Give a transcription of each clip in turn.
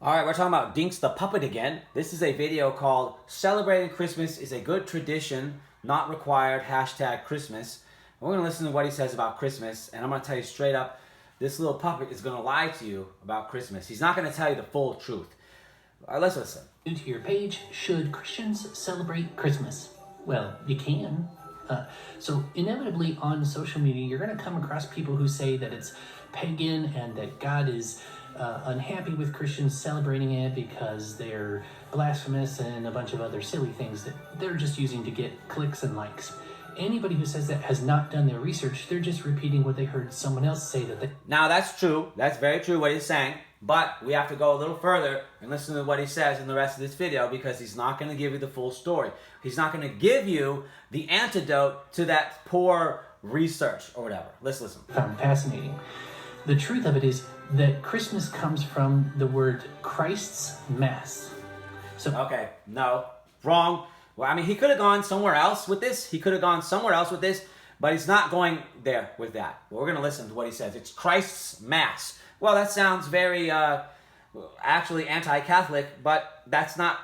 Alright, we're talking about Dinx the Puppet again. This is a video called Celebrating Christmas is a Good Tradition, Not Required, #Christmas. And we're going to listen to what he says about Christmas, and I'm going to tell you straight up, this little puppet is going to lie to you about Christmas. He's not going to tell you the full truth. Let's listen. To your page, should Christians celebrate Christmas? Well, you can. So inevitably on social media, you're going to come across people who say that it's pagan and that God is unhappy with Christians celebrating it because they're blasphemous and a bunch of other silly things that they're just using to get clicks and likes. Anybody who says that has not done their research. They're just repeating what they heard someone else say that they... Now that's true. That's very true what he's saying. But we have to go a little further and listen to what he says in the rest of this video, because he's not going to give you the full story. He's not going to give you the antidote to that poor research or whatever. Let's listen. Found fascinating. The truth of it is that Christmas comes from the word Christ's Mass. So okay, no, wrong. Well, I mean, he could have gone somewhere else with this. But he's not going there with that. Well, we're going to listen to what he says. It's Christ's Mass. Well, that sounds very actually anti-Catholic, but that's not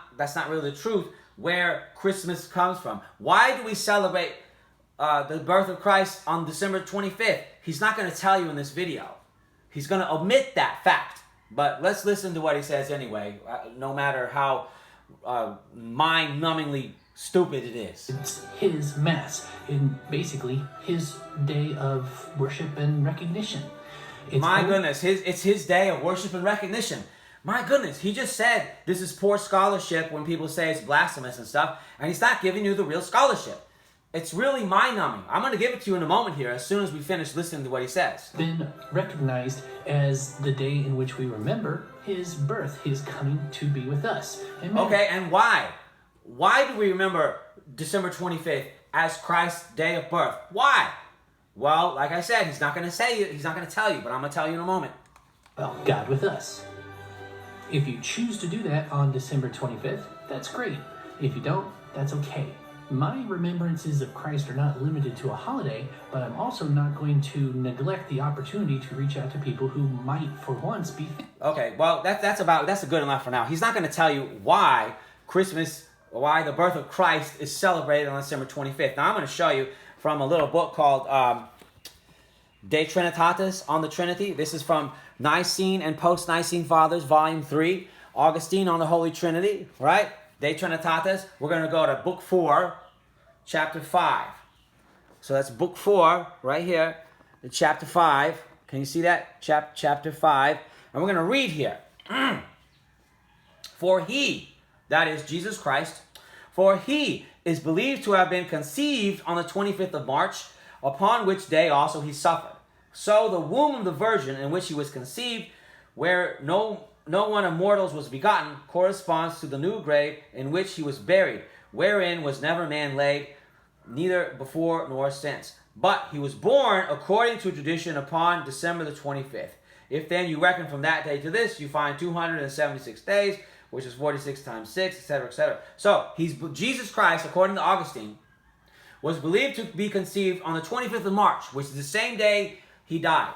really the truth where Christmas comes from. Why do we celebrate the birth of Christ on December 25th? He's not going to tell you in this video. He's going to omit that fact. But let's listen to what he says anyway, no matter how mind-numbingly stupid it is. It's his Mass, and basically his day of worship and recognition. My goodness, it's his day of worship and recognition. My goodness, he just said this is poor scholarship when people say it's blasphemous and stuff, and he's not giving you the real scholarship. It's really mind-numbing. I'm going to give it to you in a moment here as soon as we finish listening to what he says. Been recognized as the day in which we remember his birth, his coming to be with us. Okay, and why? Why do we remember December 25th as Christ's day of birth? Why? Well, like I said, he's not going to tell you, but I'm going to tell you in a moment. Well, God with us. If you choose to do that on December 25th, that's great. If you don't, that's okay. My remembrances of Christ are not limited to a holiday, but I'm also not going to neglect the opportunity to reach out to people who might, for once, be... Okay, well, that's a good enough for now. He's not going to tell you why why the birth of Christ is celebrated on December 25th. Now, I'm going to show you from a little book called De Trinitatis, on the Trinity. This is from Nicene and Post-Nicene Fathers, Volume 3. Augustine on the Holy Trinity, right? De Trinitatis. We're going to go to Book 4, Chapter 5. So that's Book 4, right here, Chapter 5. Can you see that? Chapter 5. And we're going to read here. For he, that is Jesus Christ, for he is believed to have been conceived on the 25th of March, upon which day also he suffered. So the womb of the Virgin in which he was conceived, where no one of mortals was begotten, corresponds to the new grave in which he was buried, wherein was never man laid, neither before nor since. But he was born according to tradition upon December the 25th. If then you reckon from that day to this, you find 276 days, which is 46 times 6, etc., etc. So, Jesus Christ, according to Augustine, was believed to be conceived on the 25th of March, which is the same day he died,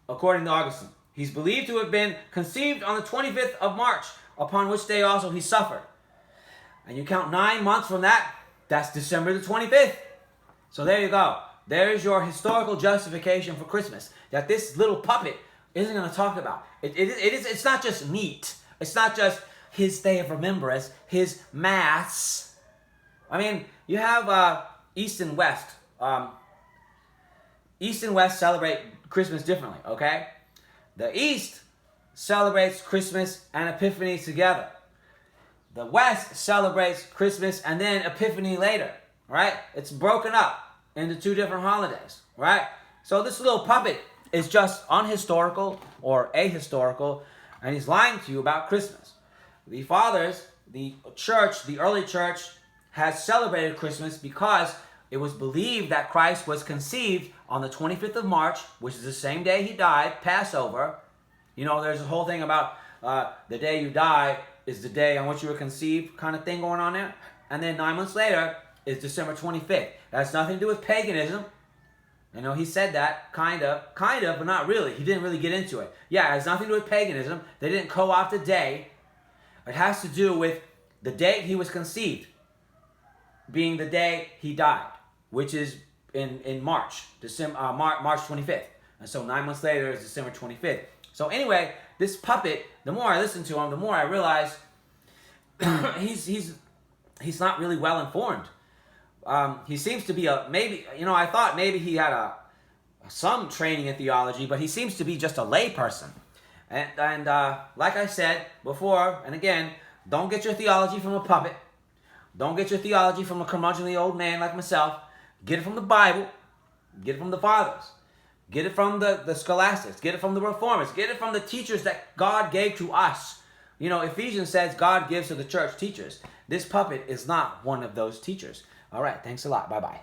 according to Augustine. He's believed to have been conceived on the 25th of March, upon which day also he suffered. And you count 9 months from that, that's December the 25th. So there you go. There's your historical justification for Christmas, that this little puppet isn't going to talk about. It's not just neat. It's not just his day of remembrance, his Mass. I mean, you have East and West. East and West celebrate Christmas differently, okay? The East celebrates Christmas and Epiphany together. The West celebrates Christmas and then Epiphany later, right? It's broken up into 2 different holidays, right? So this little puppet is just unhistorical or ahistorical, and he's lying to you about Christmas. The fathers, the church, the early church, has celebrated Christmas because it was believed that Christ was conceived on the 25th of March, which is the same day he died, Passover. You know, there's a whole thing about the day you die is the day on which you were conceived kind of thing going on there. And then 9 months later is December 25th. That has nothing to do with paganism. You know, he said that, kind of, but not really. He didn't really get into it. Yeah, it has nothing to do with paganism. They didn't co-opt a day It has to do with the date he was conceived being the day he died, which is in March, March 25th. And so 9 months later is December 25th. So anyway, this puppet, the more I listen to him, the more I realize he's not really well informed. He seems to be I thought maybe he had some training in theology, but he seems to be just a lay person. And like I said before, and again, don't get your theology from a puppet. Don't get your theology from a curmudgeonly old man like myself. Get it from the Bible. Get it from the fathers. Get it from the scholastics. Get it from the reformers. Get it from the teachers that God gave to us. You know, Ephesians says God gives to the church teachers. This puppet is not one of those teachers. All right, thanks a lot. Bye-bye.